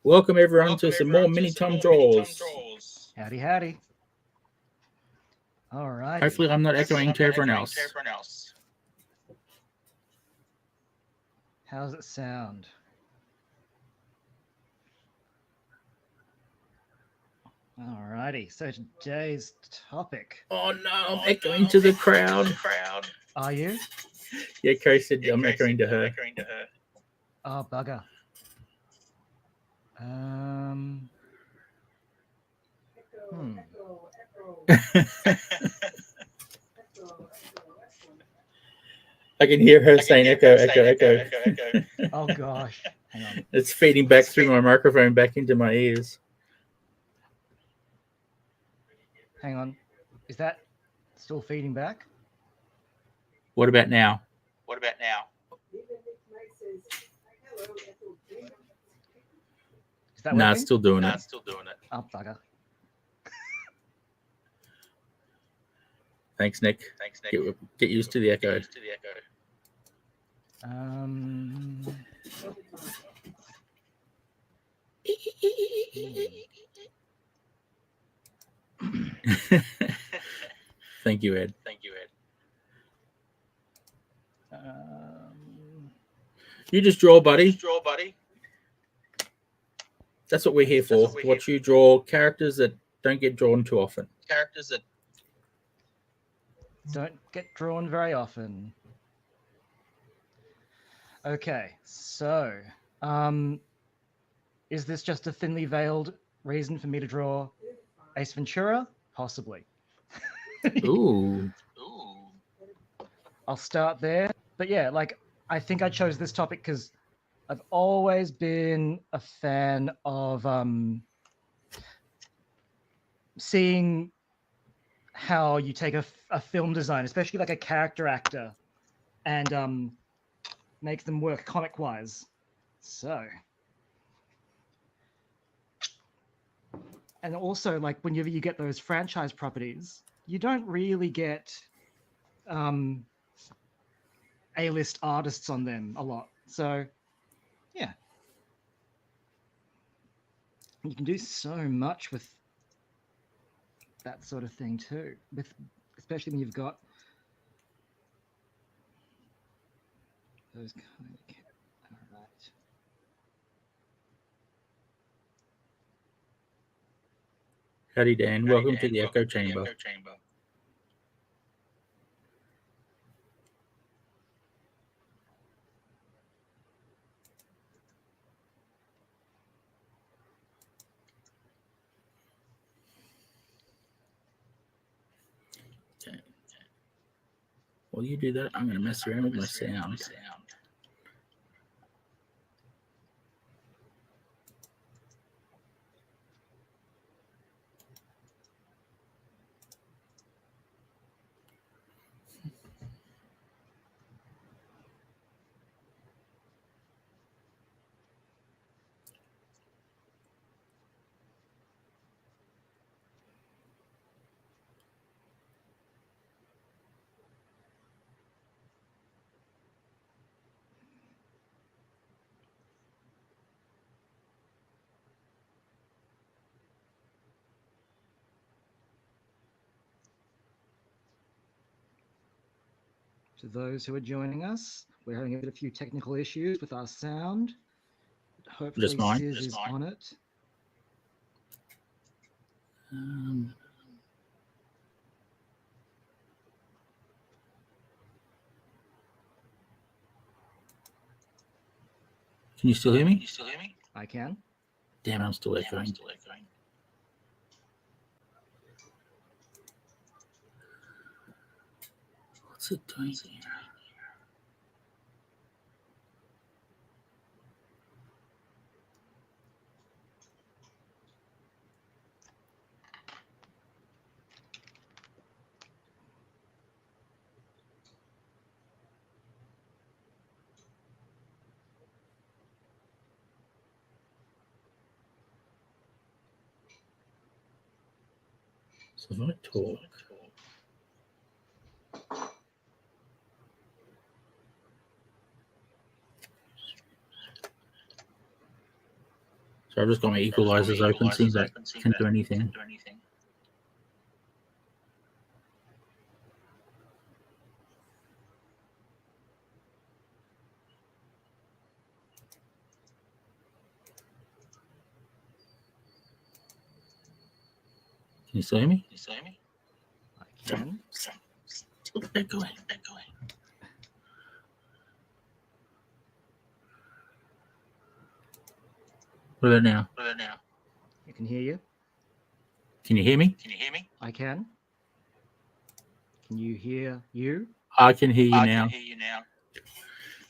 Welcome everyone to some more Mini Tom Draws. Howdy, howdy. All right. Hopefully I'm not echoing to everyone else. How's it sound? Alrighty. So today's topic. Oh no, I'm echoing to the crowd. Are you? Yeah, Kerry said I'm echoing to her. Oh, bugger. I can hear her saying echo, echo, echo. Oh gosh. Hang on. It's feeding back through my microphone back into my ears. Hang on. Is that still feeding back? What about now? Is that Nah, working? it's still doing it. Oh, bugger. Thanks, Nick. Get used to the echo. Thank you, Ed. You just draw, buddy. That's what we're here for. Watch you draw characters that don't get drawn too often. Don't get drawn very often. Okay, so is this just a thinly veiled reason for me to draw Ace Ventura? Possibly. Ooh. I'll start there. But yeah, I think I chose this topic because I've always been a fan of seeing how you take a film design, especially like a character actor, and make them work comic-wise. So, and also like whenever you get those franchise properties, you don't really get A-list artists on them a lot. So, yeah, you can do so much with that sort of thing too. Especially when you've got those kind of. All right. Howdy, Dan. Welcome to the Echo Chamber. Okay. While you do that, I'm going to mess around with my sound. To those who are joining us, we're having a few technical issues with our sound. Hopefully, Just mine. Sis is on it. Can you still hear me? I can. Damn, I'm still echoing. What's it doing here? So if I talk, So I've just got my equalizers open, seeing that can do anything. Can you see me? I can. Still echoing. What about now? I can hear you. Can you hear me? I can. Can you hear you? I can hear you now.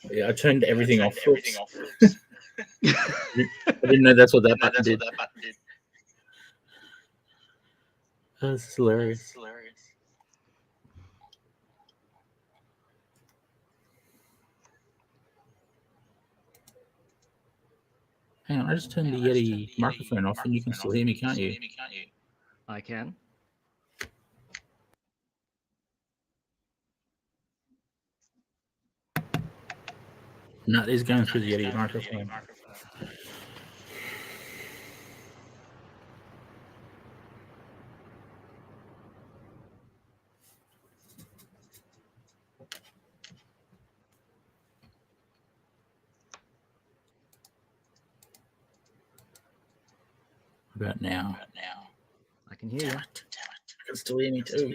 Yeah, I turned everything off. I didn't know that's what that button did. Oh, this is hilarious. Hang on, I just turned the Yeti microphone off and you can still hear me, can't you? I can. No, it is going through the Yeti microphone. What about now? I can hear you. I can still hear me too.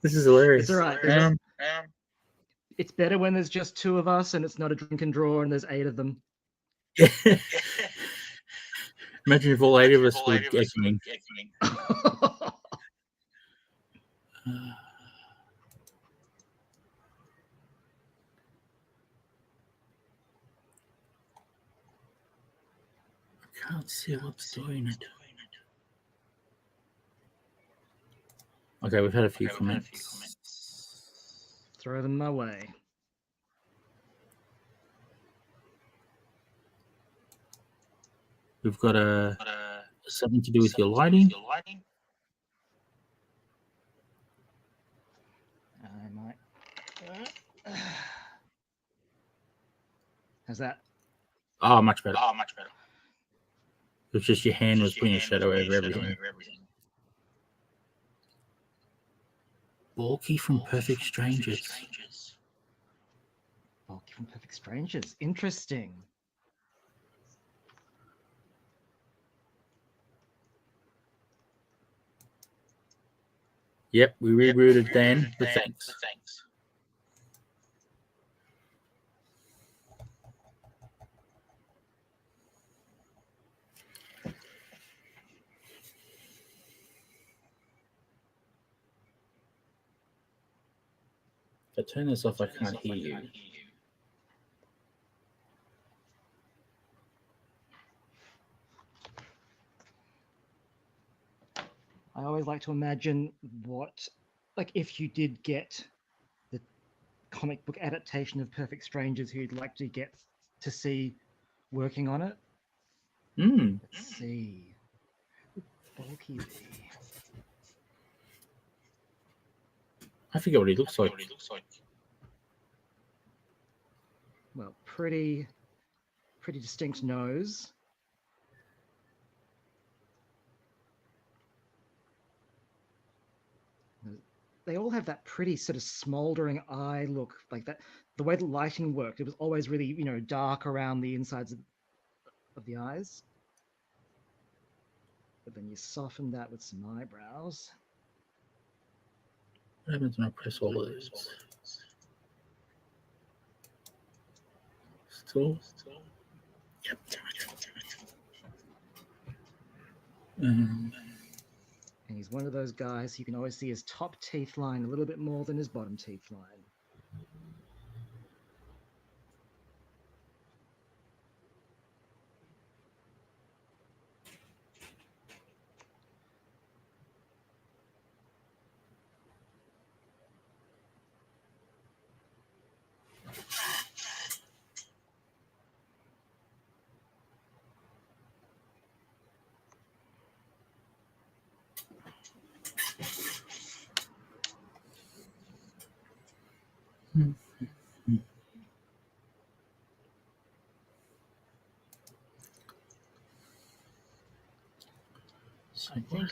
This is hilarious. It's all right. It's better when there's just two of us and it's not a drink and draw and there's 8 of them. Imagine if all 8 of us were echoing. I can't see what's doing it. Okay, we've had a few comments. Throw them my way. We've got something to do with your lighting. I might. How's that? Oh, much better. It was just your hand was putting a shadow over everything. Bulky from Perfect Strangers. Bulky from Perfect Strangers. Interesting. Yep, we rebooted Dan, but thanks. If I turn this off, I can't hear you. I always like to imagine what, like, if you did get the comic book adaptation of Perfect Strangers, who you'd like to get to see working on it. Let's see. Bulky be. I forget what he looks like. Well, pretty distinct nose. They all have that pretty sort of smoldering eye look, like that. The way the lighting worked, it was always really, dark around the insides of the eyes. But then you soften that with some eyebrows. What happens when I press all of these? Still? Yep. And he's one of those guys you can always see his top teeth line a little bit more than his bottom teeth line.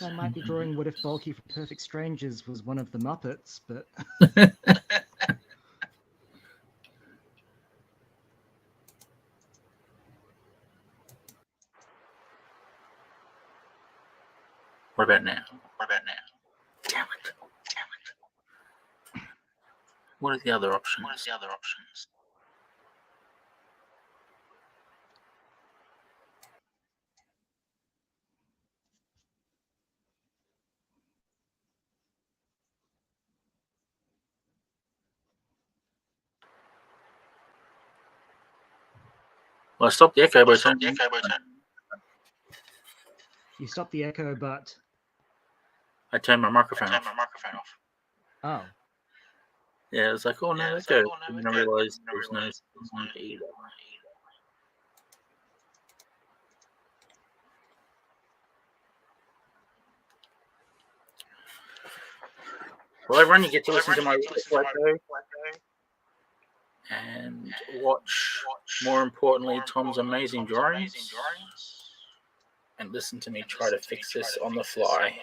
I might be drawing What If Bulky from Perfect Strangers was one of the Muppets, but What about now? Damn it. What are the other options? Well, I stopped the echo by turning you stopped the echo, but I turned my microphone off. oh, Yeah, it's like, oh no, echo. And then I realised there's no sound either. Well, everyone, you get to listen to my echo and watch, more importantly, Tom's amazing drawings, and listen to me try to fix this on the fly.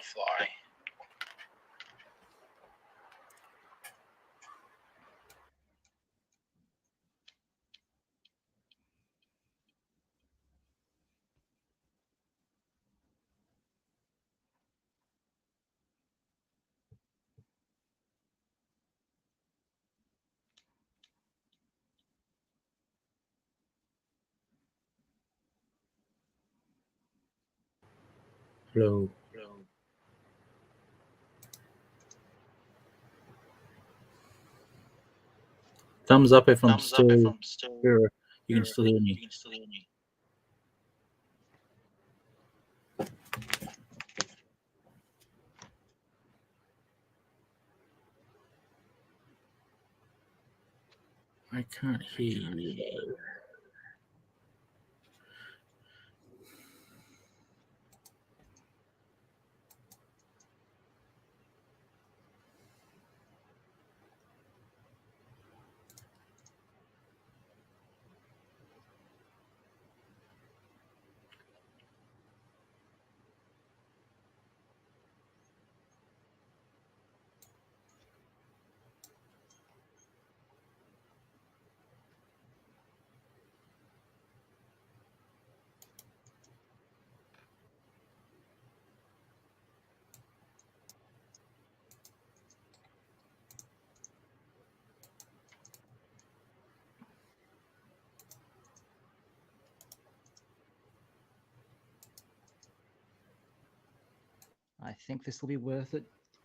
Hello. Thumbs up if I'm still here. You can still hear me. I can't hear you though. I think this will be worth it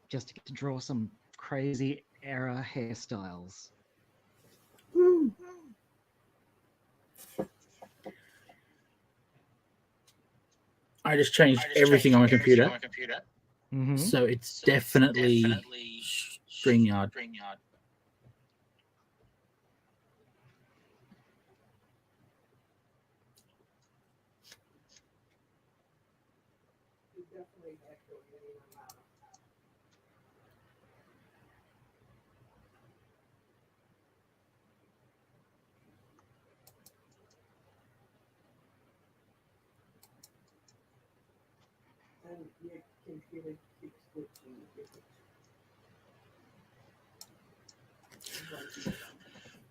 just to get to draw some crazy era hairstyles. I just changed everything on my computer, Mm-hmm. so it's definitely StreamYard.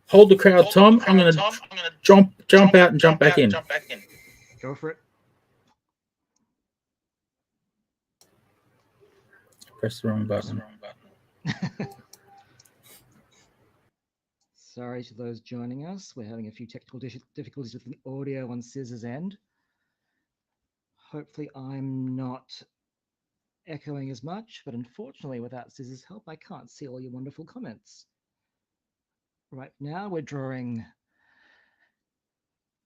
Hold the crowd, Tom. I'm going to jump out and jump back in. Go for it. Press the wrong button. Sorry to those joining us. We're having a few technical difficulties with the audio on Scissor's end. Hopefully I'm not echoing as much, but unfortunately without Scissor's help, I can't see all your wonderful comments. Right now we're drawing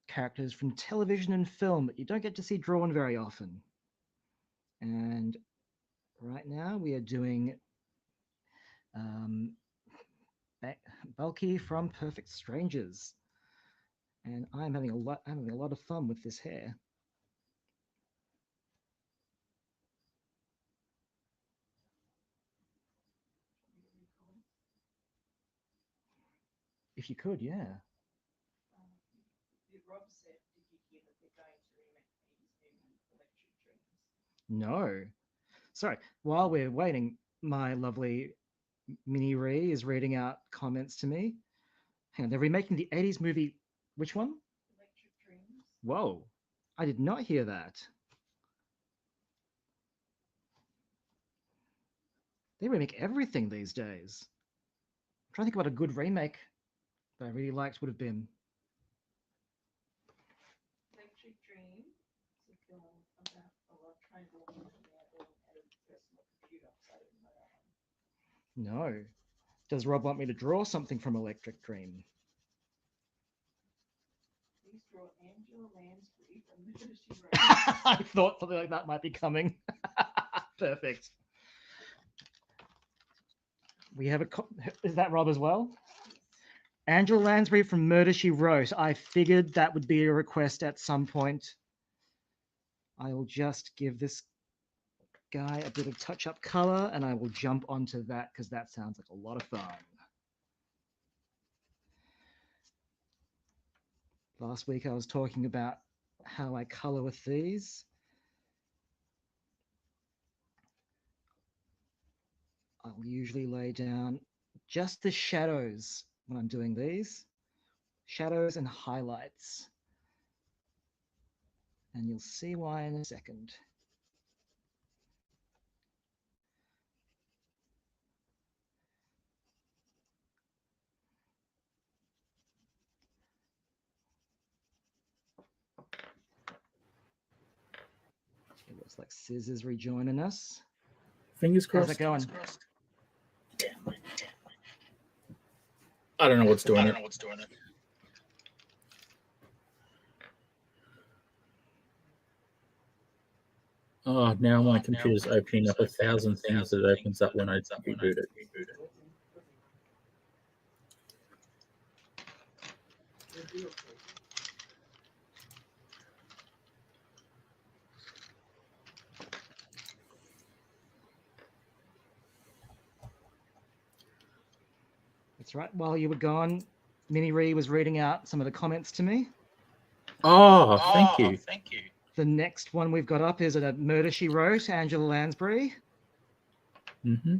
characters from television and film that you don't get to see drawn very often. And right now we are doing Bulky from Perfect Strangers. And I'm having a lot of fun with this hair. If you could, yeah. No. Sorry, while we're waiting, my lovely Mini Ree is reading out comments to me. Hang on, they're remaking the 80s movie. Which one? Whoa, I did not hear that. They remake everything these days. I'm trying to think what a good remake that I really liked would have been. No. Does Rob want me to draw something from Electric Dream? I thought something like that might be coming. Perfect. We have a. Is that Rob as well? Angela Lansbury from Murder She Wrote. I figured that would be a request at some point. I will just give this guy a bit of touch-up color, and I will jump onto that because that sounds like a lot of fun. Last week I was talking about how I color with these. I'll usually lay down just the shadows when I'm doing these. Shadows and highlights. And you'll see why in a second. It looks like Sis is rejoining us. Fingers crossed. How's it going? I don't know what's doing it. Oh, now my computer's opening up 1,000 things that it opens up when I reboot it. That's right. While you were gone, Mini Ree was reading out some of the comments to me. Oh, thank you. The next one we've got up is a Murder She Wrote, Angela Lansbury. Mm-hmm.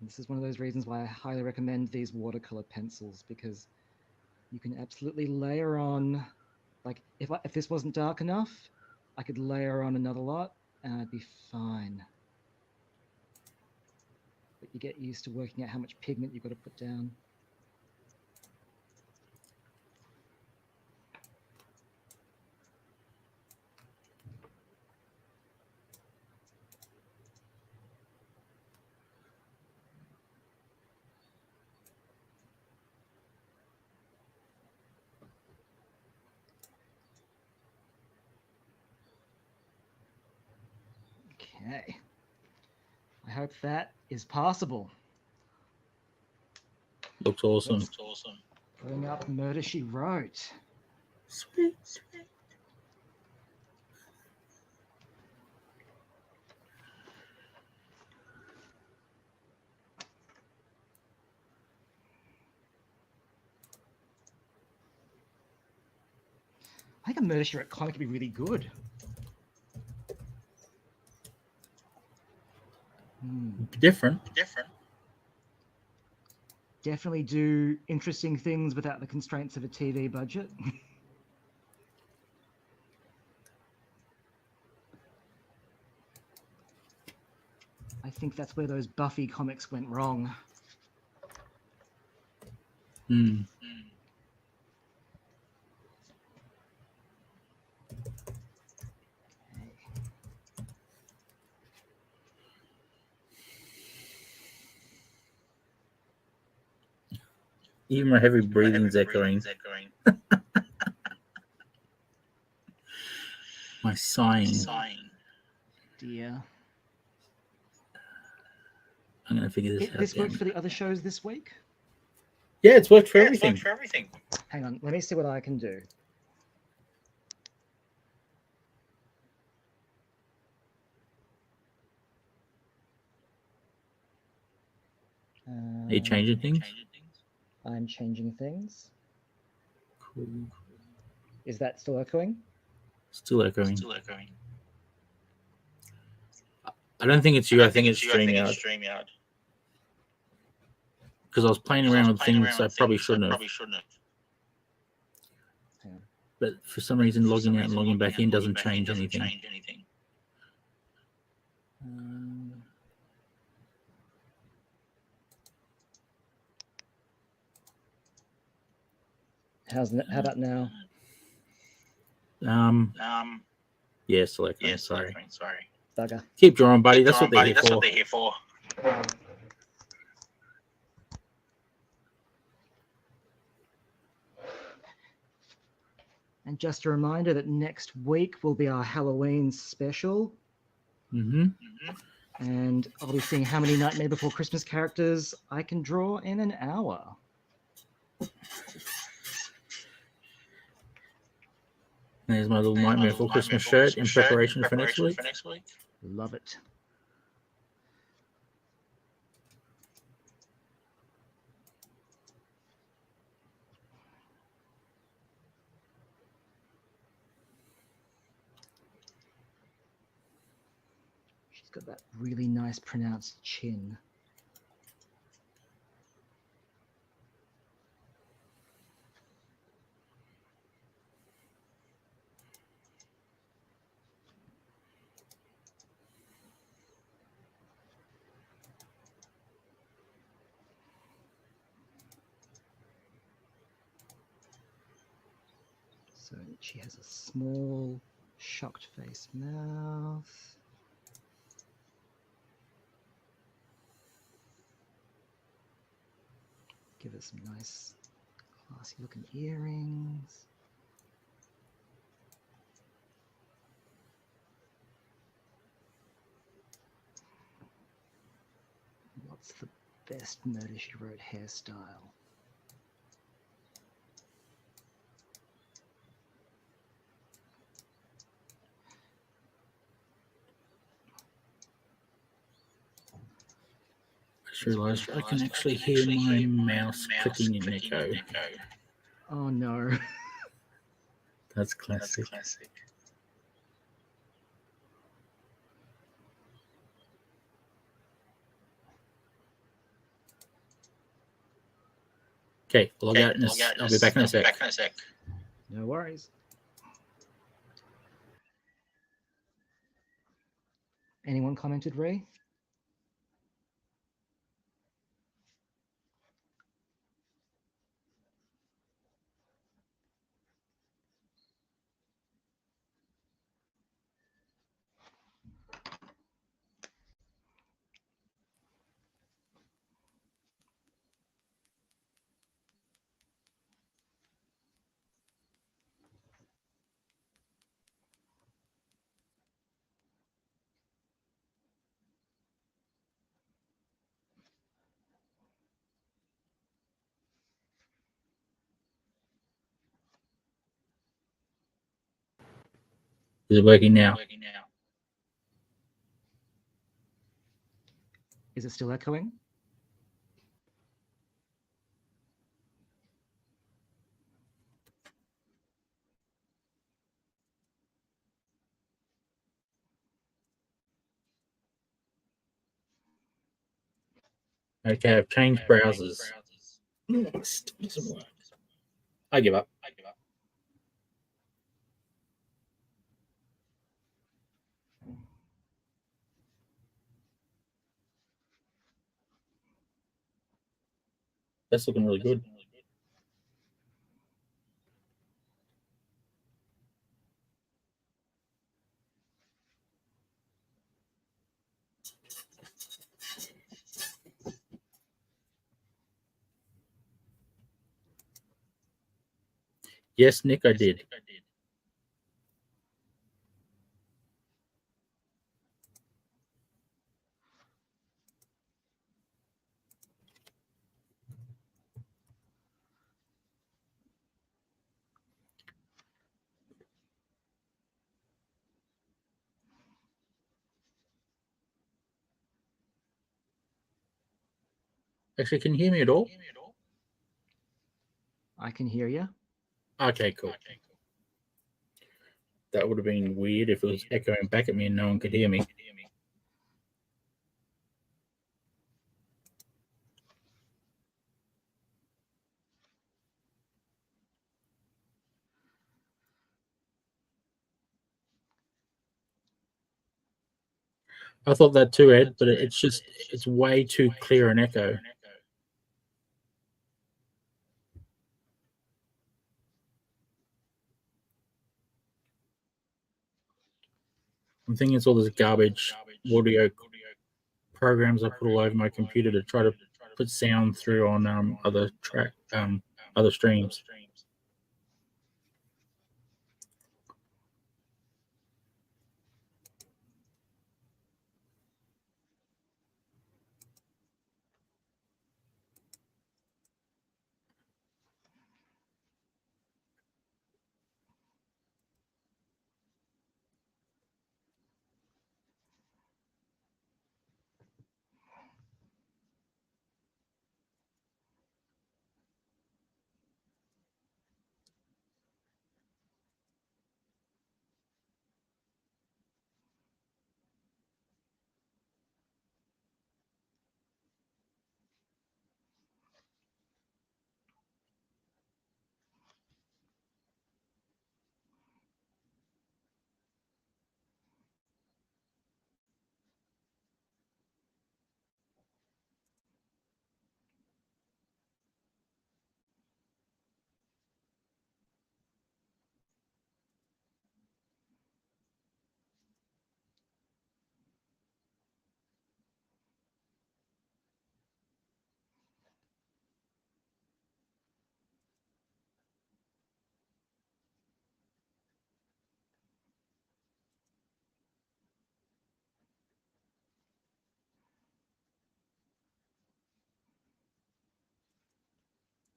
This is one of those reasons why I highly recommend these watercolor pencils, because you can absolutely layer on, like if this wasn't dark enough, I could layer on another lot and I'd be fine. But you get used to working out how much pigment you've got to put down. Okay. I hope that is passable. Looks awesome. Putting up Murder She Wrote. Sweet. I think a Murder She Wrote comic would be really good. Different. Definitely do interesting things without the constraints of a TV budget. I think that's where those Buffy comics went wrong. Mm. Even my heavy breathing's echoing. My sighing. Dear. I'm going to figure this out. This worked for the other shows this week? Yeah, it's worked for everything. Hang on, let me see what I can do. Are you changing things? I'm changing things. Cool. Is that still echoing? Still echoing. I don't think it's you. I think it's StreamYard. Because I was playing around with things I probably shouldn't have. Hang on. But for some reason, logging out and logging back in doesn't change anything. How about now? Yeah, still echoing. Sorry. Bugger. Keep drawing, buddy. That's what they're here for. And just a reminder that next week will be our Halloween special. Mm-hmm. And I'll be seeing how many Nightmare Before Christmas characters I can draw in an hour. There's my little Nightmare Before Christmas shirt in preparation for next week. Love it. She's got that really nice pronounced chin. So she has a small, shocked face mouth. Give her some nice, classy looking earrings. What's the best Murder She Wrote hairstyle? I just realised I can actually hear my mouse clicking in echo. Oh no. That's classic. Okay, log out and I'll be back in a sec. No worries. Anyone commented, Ray? Is it working now? Is it still echoing? Okay, I've changed browsers. I give up. That's looking really good. Yes, Nick, I did. Actually, can you hear me at all? I can hear you. Okay, cool. That would have been weird if it was echoing back at me and no one could hear me. I thought that too, Ed, but it's way too clear an echo. I'm thinking it's all this garbage audio programs I put all over my computer to try to put sound through on other streams.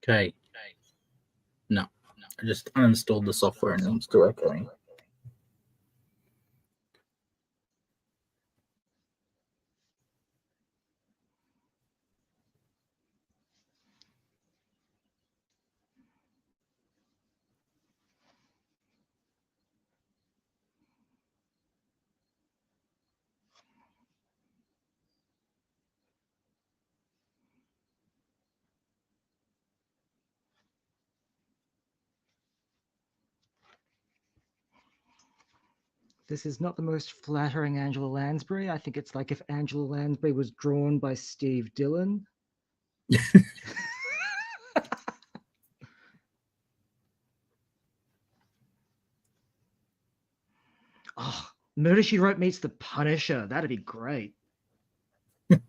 Okay. No. I just uninstalled the software and I'm still echoing. This is not the most flattering Angela Lansbury. I think it's like if Angela Lansbury was drawn by Steve Dillon. Oh, Murder She Wrote meets The Punisher. That'd be great. But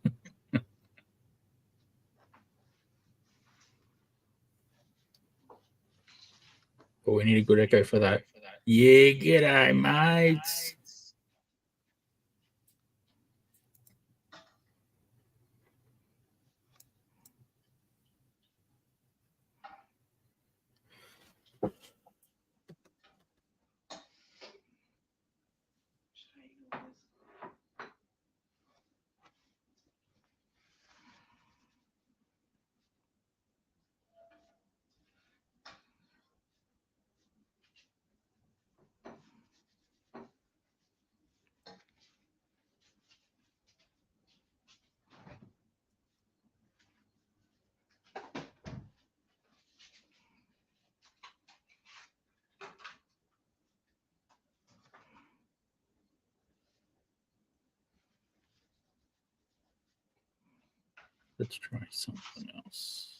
we need a good echo for that. Yeah, g'day, mates. Let's try something else.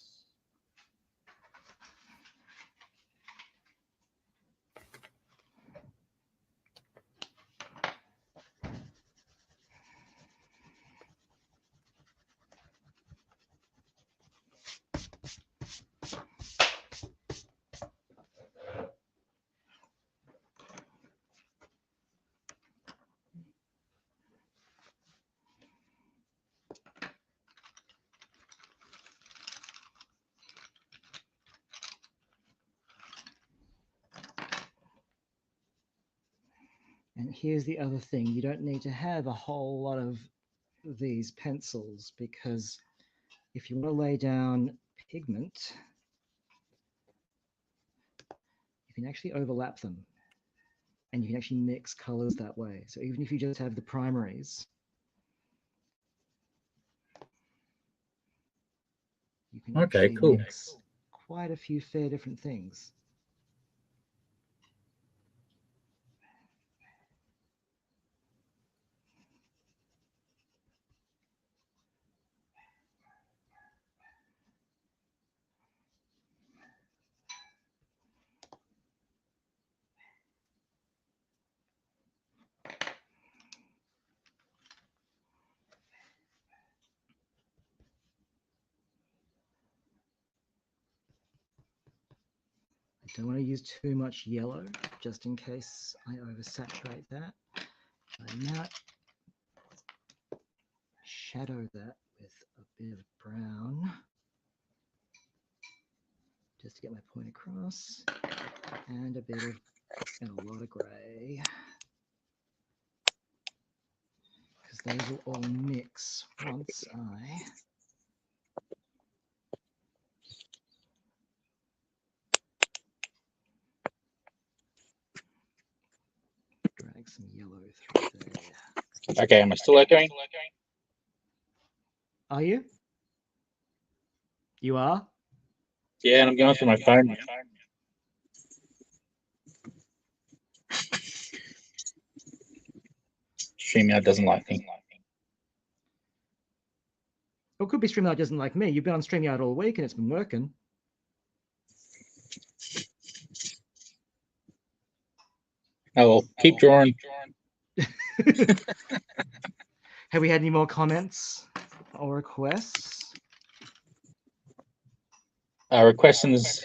And here's the other thing. You don't need to have a whole lot of these pencils because if you want to lay down pigment, you can actually overlap them, and you can actually mix colors that way. So even if you just have the primaries, you can Okay, actually cool. mix quite a few fair different things. I don't want to use too much yellow, just in case I oversaturate that. I might shadow that with a bit of brown, just to get my point across, and a bit of, and a lot of grey, because those will all mix once I drag some yellow through there. Okay, am I still echoing? Are you? You are? Yeah, and I'm going through my phone now. StreamYard doesn't like me. It could be StreamYard doesn't like me. You've been on StreamYard all week and it's been working. Oh, well, keep drawing. Have we had any more comments or requests? Questions.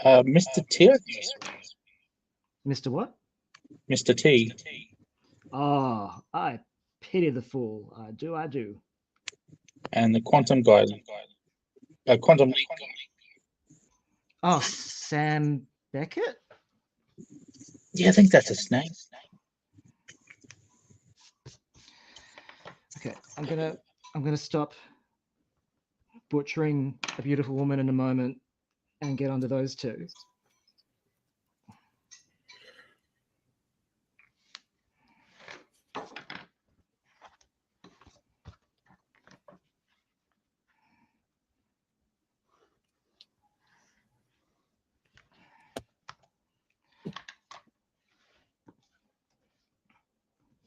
Mr. T. Mr. What? Mr. T. Oh, I pity the fool. I do. And the quantum guy. Quantum Leap. Oh, Sam Beckett? Yeah, I think that's his name. Okay, I'm gonna stop butchering a beautiful woman in a moment and get onto those two.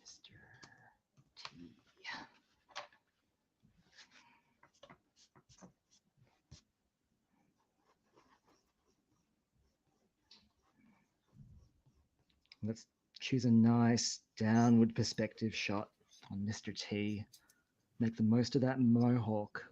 Mr. T. Let's choose a nice downward perspective shot on Mr. T. Make the most of that mohawk.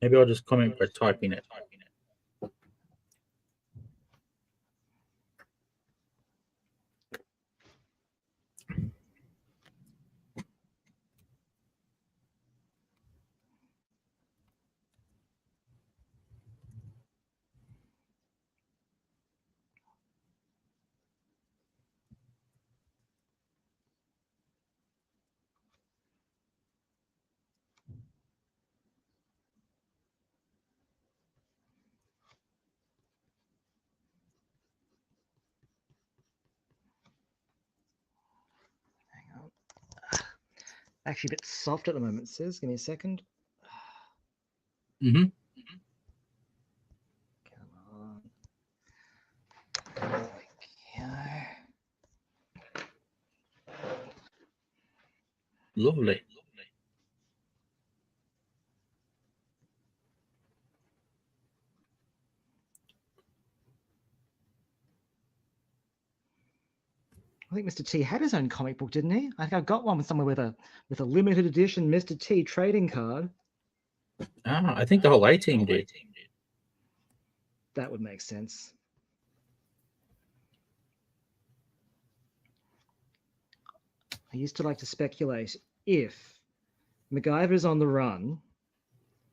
Maybe I'll just comment by typing it. Hang on. Actually, a bit soft at the moment, Sis. Give me a second. Mm-hmm. Come on. There we go. Lovely. I think Mr. T had his own comic book, didn't he? I think I got one somewhere with a limited edition Mr. T trading card. I think the whole A team did. That would make sense. I used to like to speculate if MacGyver's on the run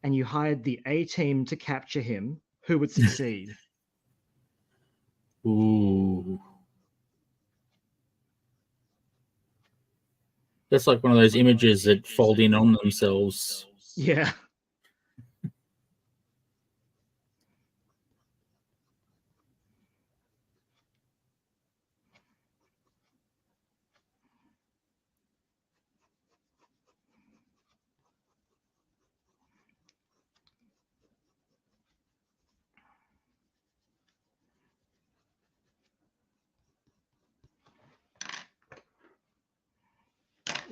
and you hired the A team to capture him, who would succeed? Ooh. That's like one of those images that fold in on themselves. Yeah.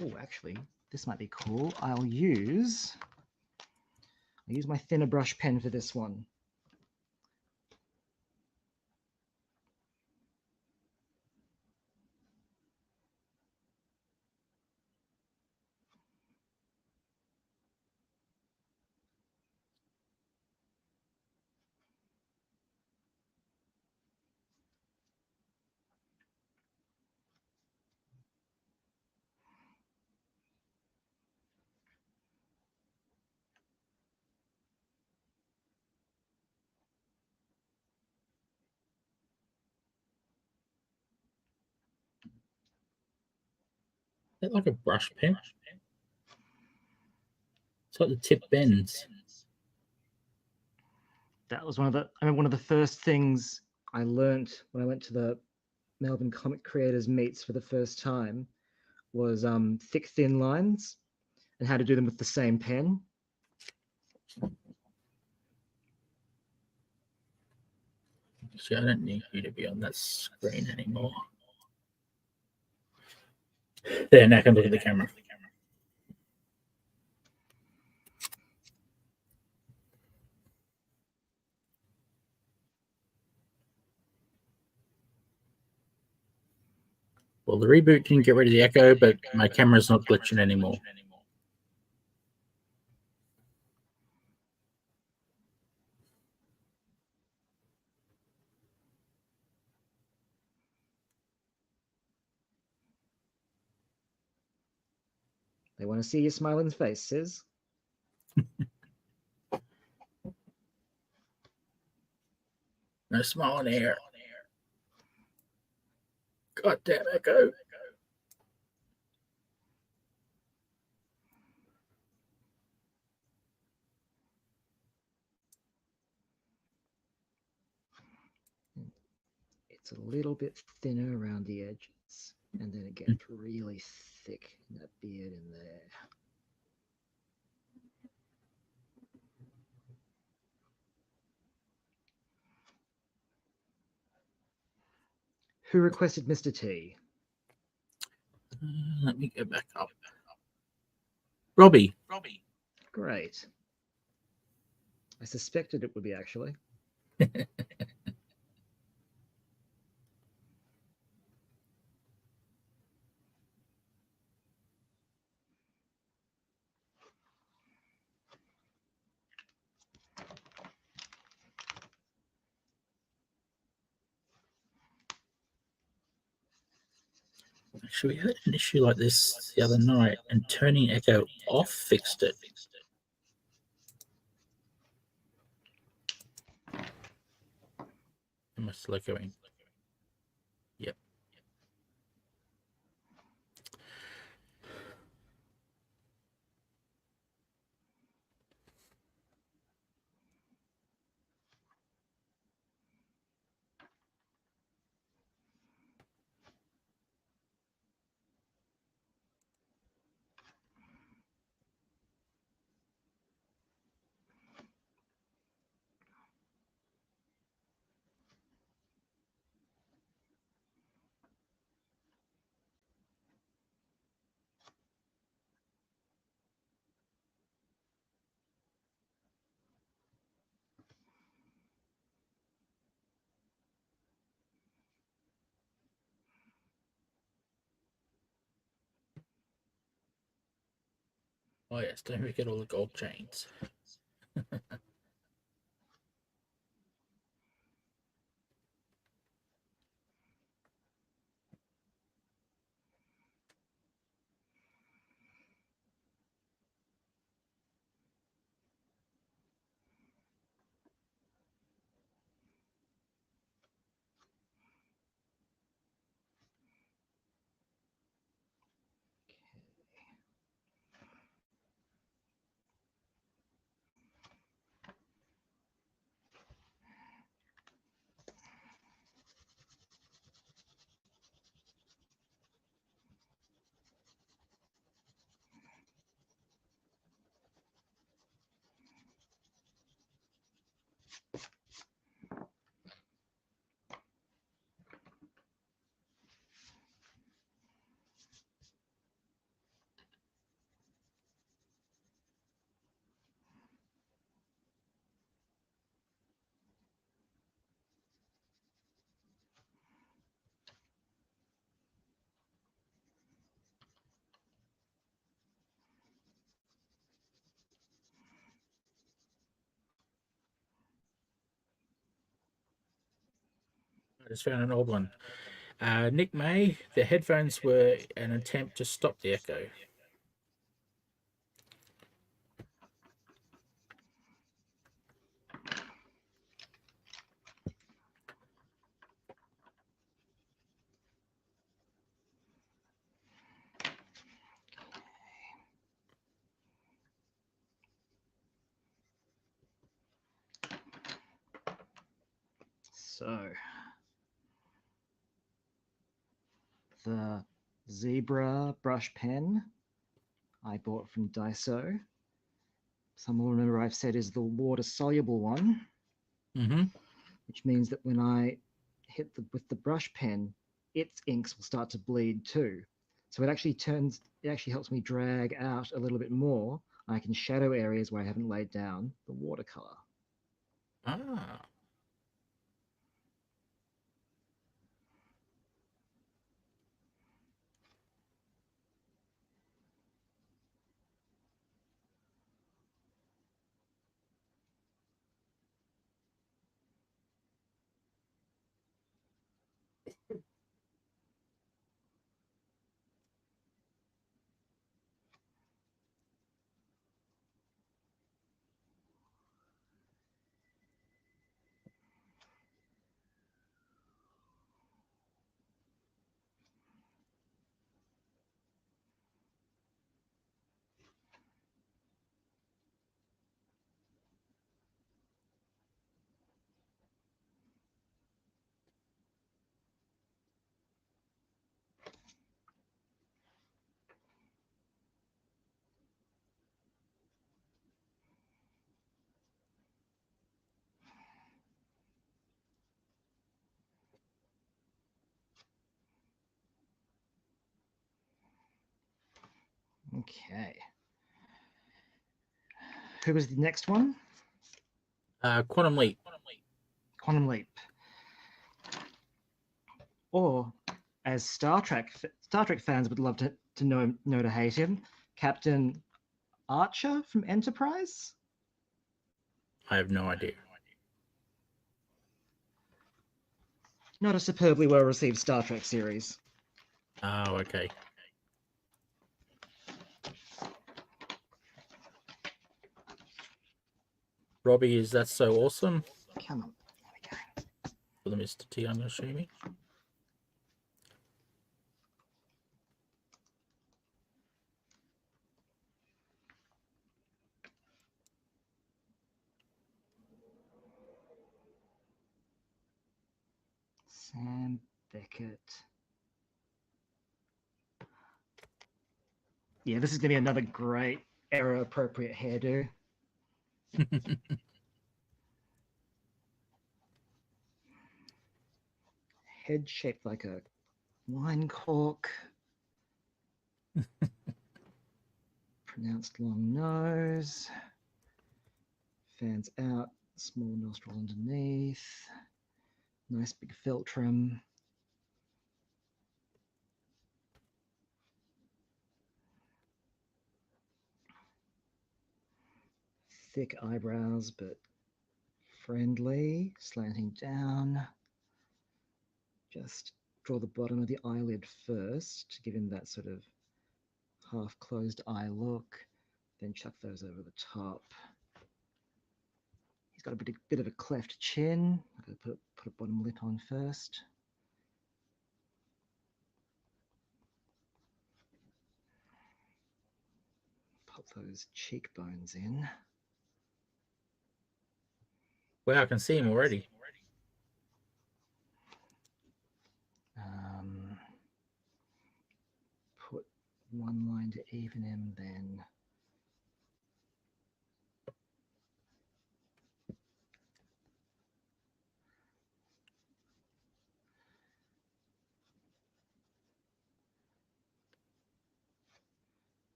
Oh, actually, this might be cool. I'll use my thinner brush pen for this one. Is that like a brush pen? It's like the tip bends. That was one of the first things I learnt when I went to the Melbourne Comic Creators Meets for the first time was thick, thin lines and how to do them with the same pen. See, I don't need you to be on that screen anymore. There, now I can look at the camera. Well, the reboot didn't get rid of the echo, but my camera's not glitching anymore. They want to see your smiling face, Sis. No smile in here. Goddamn echo. It's a little bit thinner around the edges, and then it gets really thick in that beard in there. Who requested Mr. T? Let me go back up. Robbie. Great. I suspected it would be, actually. Actually, we had an issue like this the other night, and turning echo off fixed it. Am I still echoing? Yep. Oh yes, don't forget all the gold chains. I just found an old one. Nick May, the headphones were an attempt to stop the echo. So the zebra brush pen I bought from Daiso. Some will remember I've said is the water soluble one, Mm-hmm. which means that when I hit with the brush pen, its inks will start to bleed too. So it actually helps me drag out a little bit more. I can shadow areas where I haven't laid down the watercolor. Ah. Okay. Who was the next one? Quantum Leap. Quantum Leap. Or, as Star Trek fans would love to know to hate him, Captain Archer from Enterprise. I have no idea. Not a superbly well received Star Trek series. Oh, okay. Robbie, is that so awesome? Come on. There we go. For the Mr. T, I'm assuming. Sam Beckett. Yeah, this is going to be another great era appropriate hairdo. Head shaped like a wine cork. Pronounced long nose. Fans out, small nostril underneath. Nice big philtrum. Thick eyebrows, but friendly, slanting down. Just draw the bottom of the eyelid first to give him that sort of half closed eye look, then chuck those over the top. He's got a bit of a cleft chin. I'm going to put a bottom lip on first. Pop those cheekbones in. Wow, I can see him already. Put one line to even him, then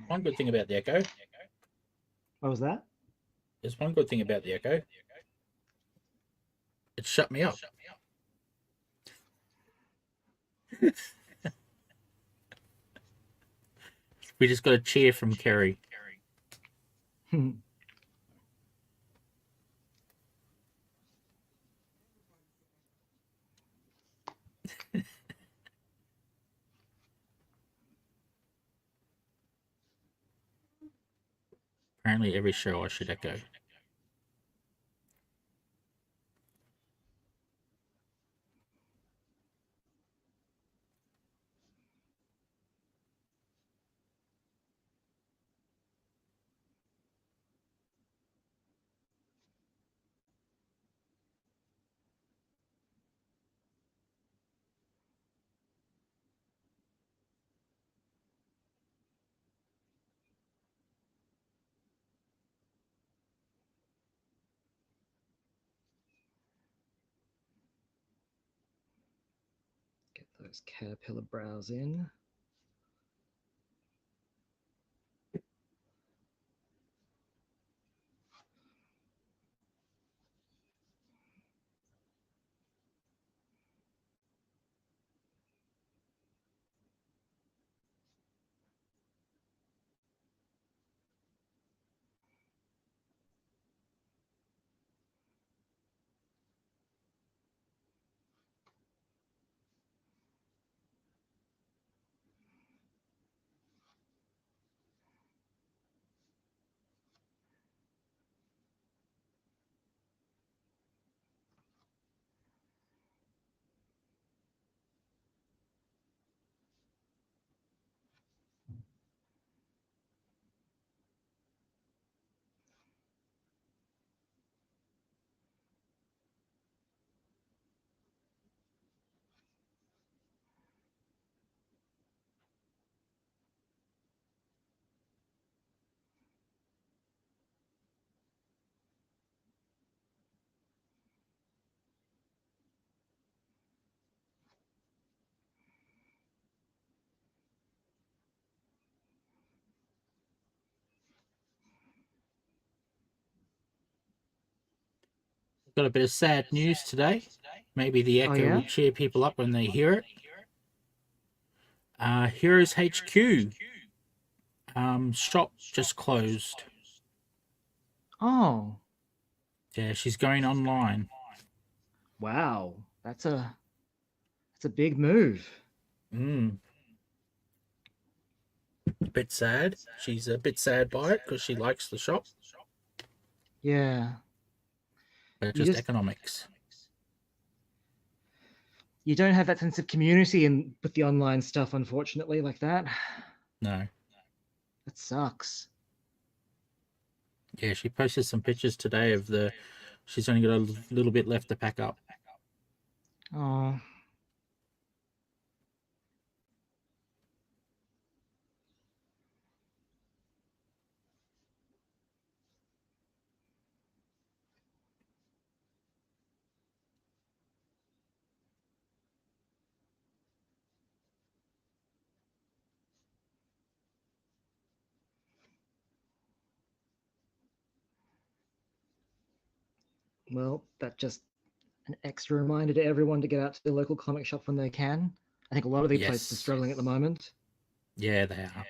One good thing about the Echo, What was that? There's one good thing about the Echo. It shut me up. We just got a cheer from Kerry. Apparently, every show I should echo. Get those caterpillar brows in. Got a bit of sad news today. Maybe the Oh Echo yeah? will cheer people up when they hear it. Heroes HQ shop just closed. Oh, Yeah, she's going online. wow. That's a big move. Mm, a bit sad. She's a bit sad by it because she likes the shop, Yeah. but You just just economics. you don't have that sense of community in with the online stuff, unfortunately, like that. No. That sucks. Yeah, she posted some pictures today of the. She's only got a little bit left to pack up. Oh. Well, that just an extra reminder to everyone to get out to the local comic shop when they can. I think a lot of these places are Yes. struggling at the moment. Yeah, they are.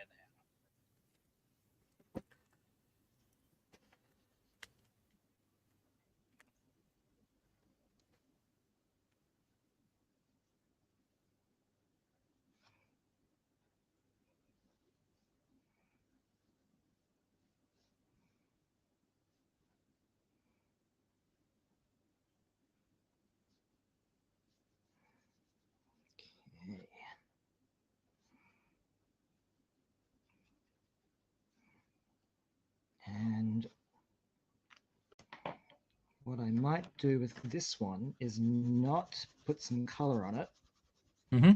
Okay. And what I might do with this one is not put some color on it, Mm-hmm.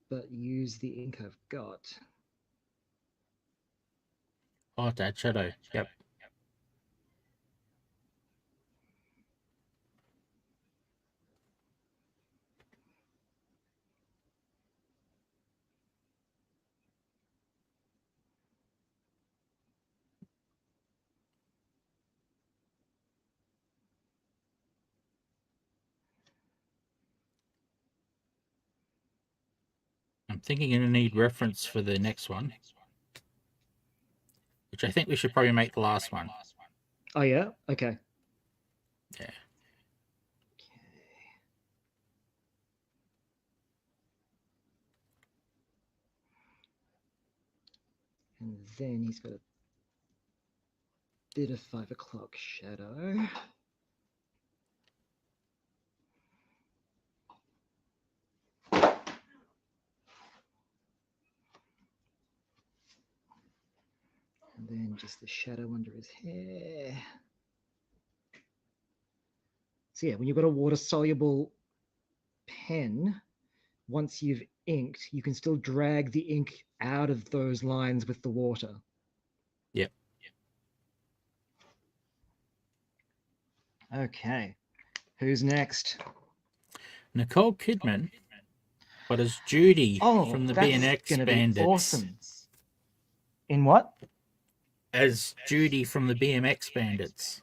but use the ink I've got. Oh, that shadow. Yep. thinking you're going to need reference for the next one, which I think we should probably make the last one. Oh yeah. Okay. Yeah. And then he's got a bit of 5 o'clock shadow. And then just the shadow under his hair. So yeah, when you've got a water-soluble pen, once you've inked, you can still drag the ink out of those lines with the water. Yep. Okay. Who's next? Nicole Kidman, but as Judy from the that's BMX gonna be Bandits. awesome. In what? As Judy from the BMX Bandits.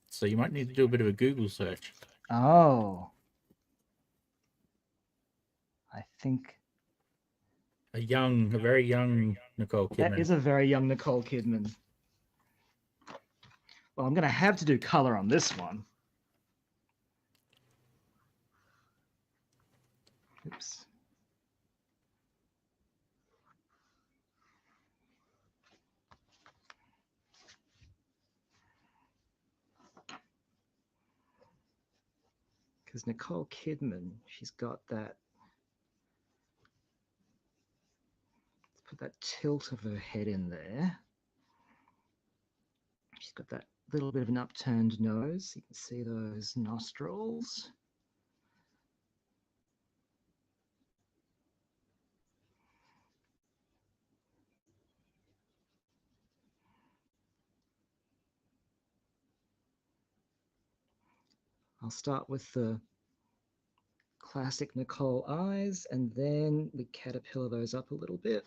So you might need to do a bit of a Google search. Oh. I think A very young Nicole Kidman. that is a very young Nicole Kidman. Well, I'm going to have to do color on this one. Oops. Because Nicole Kidman, she's got that. Let's put that tilt of her head in there. She's got that little bit of an upturned nose. You can see those nostrils. I'll start with the classic Nicole eyes, and then we caterpillar those up a little bit.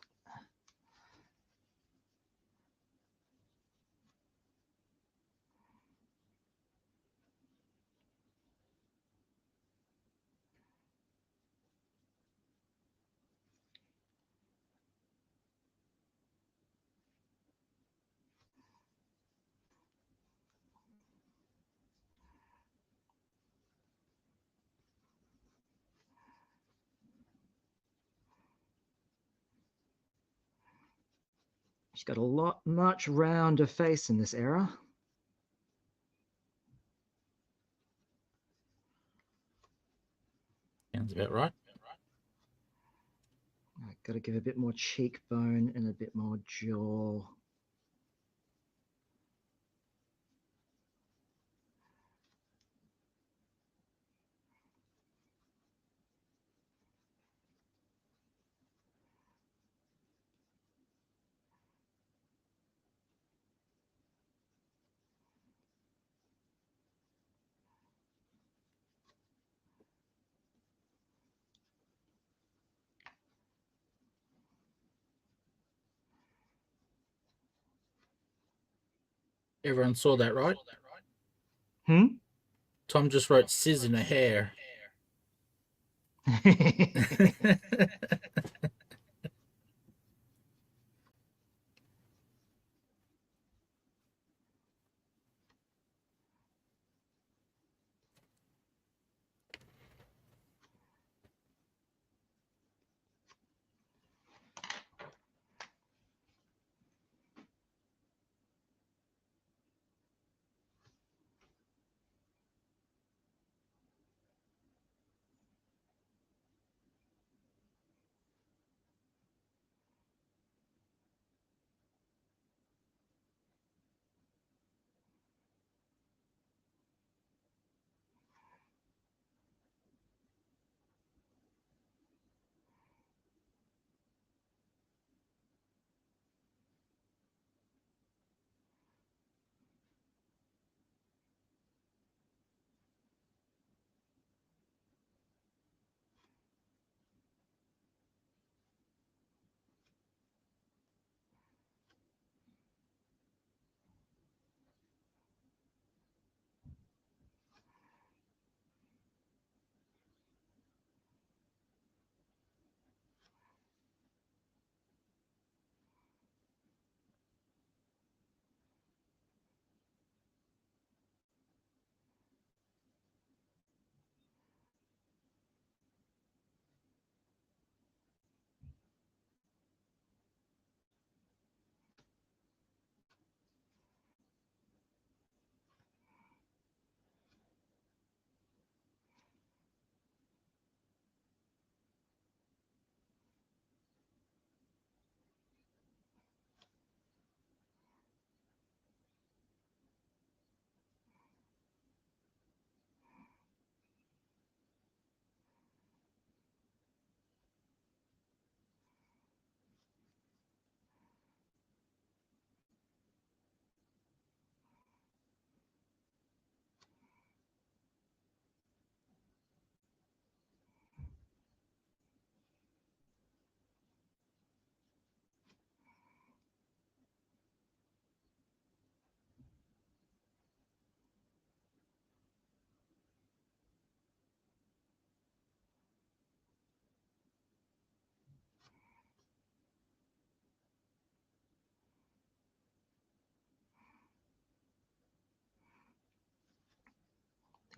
She's got a much rounder face in this era. Sounds about right. I've got to give a bit more cheekbone and a bit more jaw. Everyone saw that, right? Tom just wrote "sizz" in her hair.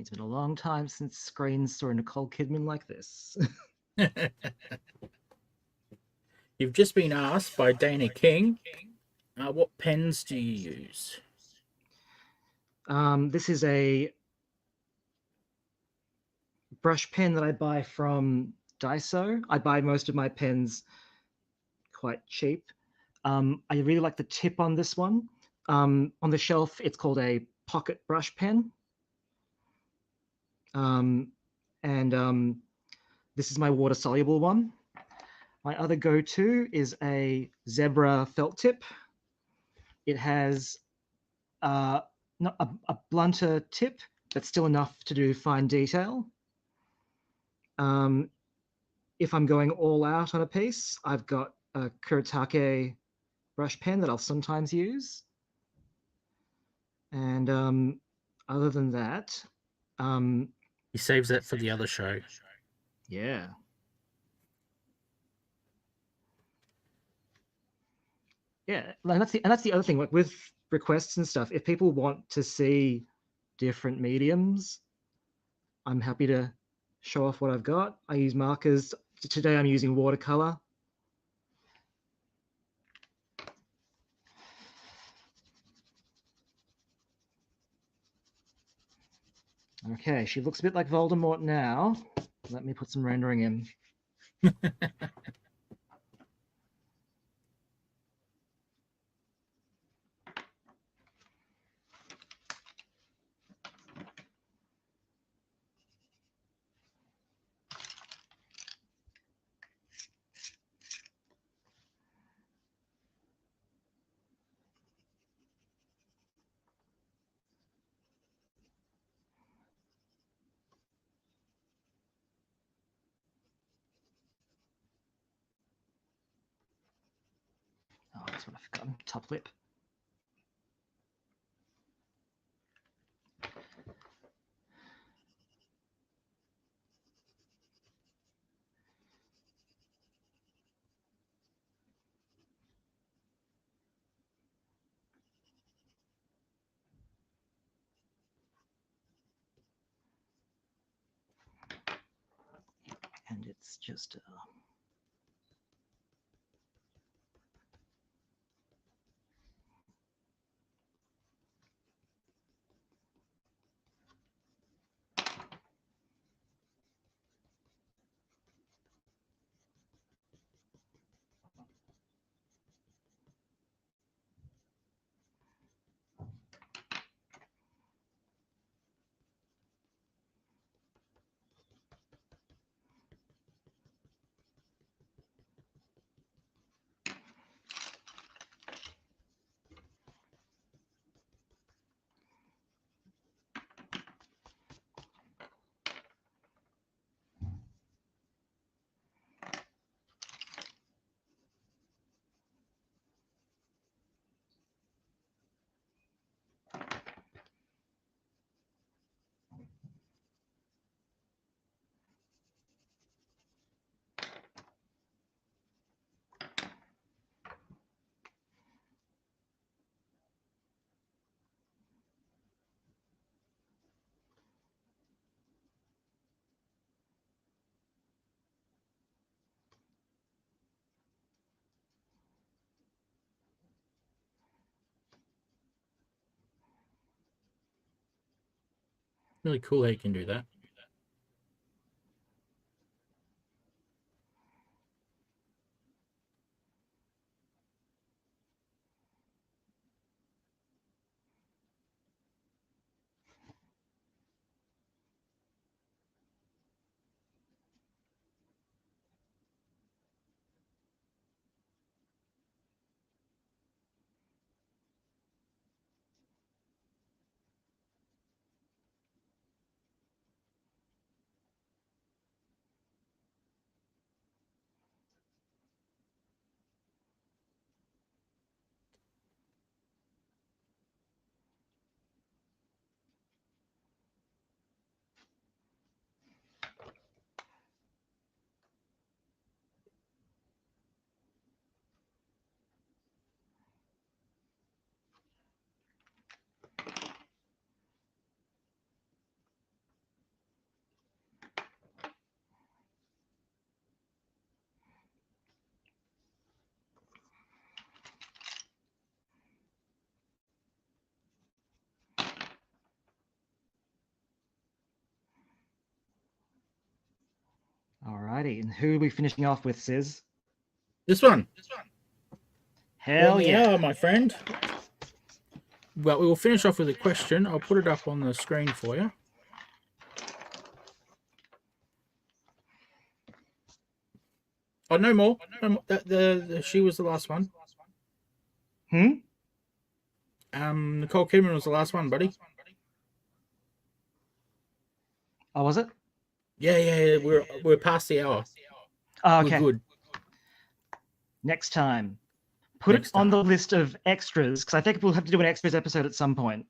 It's been a long time since screens saw a Nicole Kidman like this. You've just been asked by Dana King, what pens do you use? This is a brush pen that I buy from Daiso. I buy most of my pens quite cheap. I really like the tip on this one. On the shelf, it's called a pocket brush pen. And this is my water soluble one. My other go-to is a zebra felt tip. It has not a blunter tip, but still enough to do fine detail. If I'm going all out on a piece, I've got a Kuretake brush pen that I'll sometimes use. And other than that, He saves that for the other show. yeah. Yeah, and that's the other thing. Like with requests and stuff, if people want to see different mediums, I'm happy to show off what I've got. I use markers. Today I'm using watercolor. Okay, she looks a bit like Voldemort now. Let me put some rendering in. Oh, that's what I've forgotten. Top lip. And it's just Really cool how you can do that. Alrighty, and who are we finishing off with, Sis? This one. Hell yeah. my friend. Well, we will finish off with a question. I'll put it up on the screen for you. Oh, no more. No more. She was the last one. Nicole Kidman was the last one, buddy. Oh, was it? Yeah. We're past the hour. Oh, okay. We're good. Next time. Put it on the list of extras, because I think we'll have to do an extras episode at some point.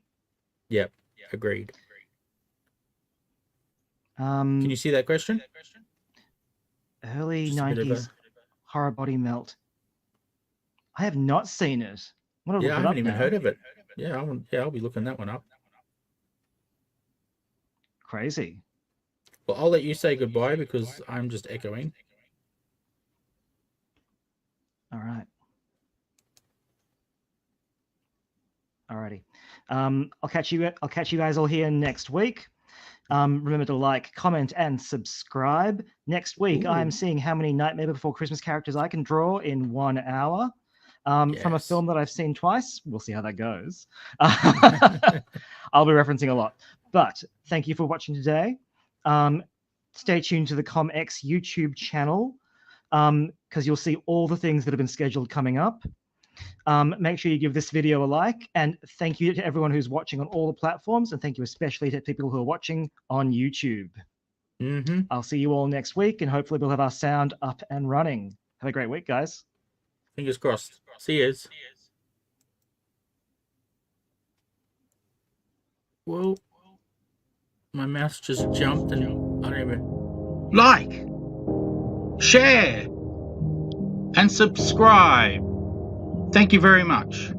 Yep. Agreed. Can you see that question? Early 90s horror body melt. I have not seen it. I haven't even heard of it. Yeah, I'll be looking that one up. Crazy. Well, I'll let you say goodbye because I'm just echoing. All right. Alrighty. I'll catch you guys all here next week. Remember to like, comment, and subscribe. Next week, I'm seeing how many Nightmare Before Christmas characters I can draw in 1 hour from a film that I've seen twice. We'll see how that goes. I'll be referencing a lot. But thank you for watching today. Stay tuned to the ComX YouTube channel because you'll see all the things that have been scheduled coming up. Make sure you give this video a like, and thank you to everyone who's watching on all the platforms, and thank you especially to people who are watching on YouTube. I'll see you all next week, and hopefully we'll have our sound up and running. Have a great week, guys. Fingers crossed. See yous. Well, my mouse just jumped and I don't even... Like, share, and subscribe. Thank you very much.